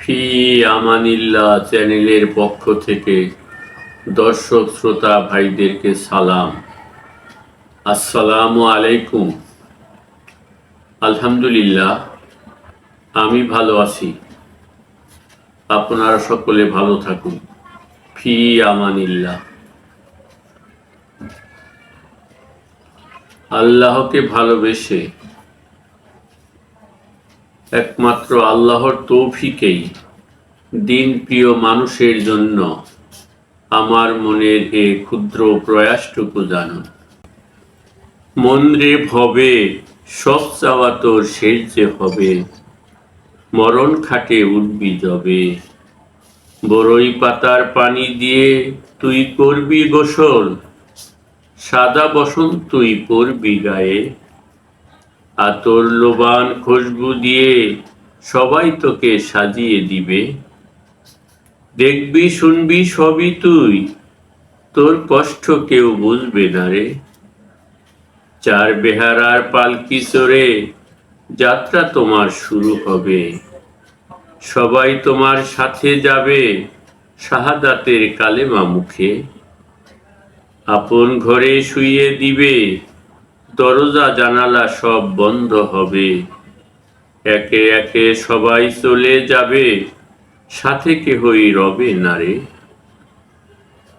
ফি আমানিল্লাহ চ্যানেলের পক্ষ থেকে দর্শক শ্রোতা ভাইদেরকে সালাম। আসসালামু আলাইকুম। আলহামদুলিল্লাহ, আমি ভালো আছি। আপনারা সকলে ভালো থাকুন। ফি আমানিল্লাহ। আল্লাহকে ভালোবেসে একমাত্র আল্লাহর তৌফিকেই দিন প্রিয় মানুষের জন্য আমার মনের এ ক্ষুদ্র প্রয়াসটুকু জানুন। মন রে ভবে সব চাওয়া তোর শেষ যে হবে, মরণ খাটে উঠবি যবে। বরই পাতার পানি দিয়ে তুই করবি গোসল, সাদা বসন্ত তুই পরবি গায়ে। আতর লোবান খুশবু দিয়ে সবাই তোকে সাজিয়ে দিবে। দেখবি শুনবি সবই তুই, তোর কষ্ট কেউ বুঝবে না রে। চার বেহারার পালকি চড়ে যাত্রা তোমার শুরু হবে। সবাই তোমার সাথে যাবে শাহাদাতের কালেমা মুখে। আপন ঘরে শুইয়ে দিবে, দরজা জানালা সব বন্ধ হবে। একে একে সবাই চলে যাবে, সাথে কেহই রবে না রে।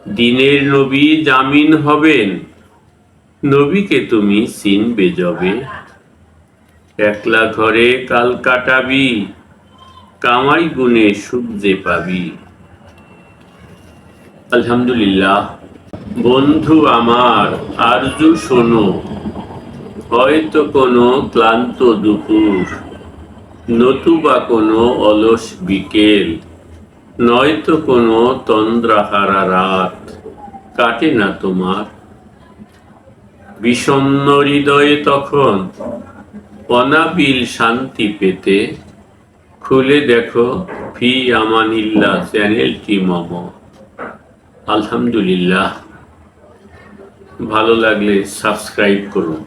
দিনের নবী জামিন হবেন, নবীকে তুমি চিনবে যবে। একলা ঘরে কাল কাটাবি, কামাই গুনে সুখ যে পাবি। আলহামদুলিল্লাহ। বন্ধু আমার আরজু শোনো, হয়তো কোনো ক্লান্ত দুপুর, নতুবা কোনো অলস বিকেল, নয়তো কোনো তন্দ্রাহারা রাত কাটে না তোমার। বিষণ্ণ হৃদয়ে তখন অনাবিল শান্তি পেতে খুলে দেখো ফি আমানিল্লাহ চ্যানেলটি মম। আলহামদুলিল্লাহ। ভালো লাগলে সাবস্ক্রাইব করুন।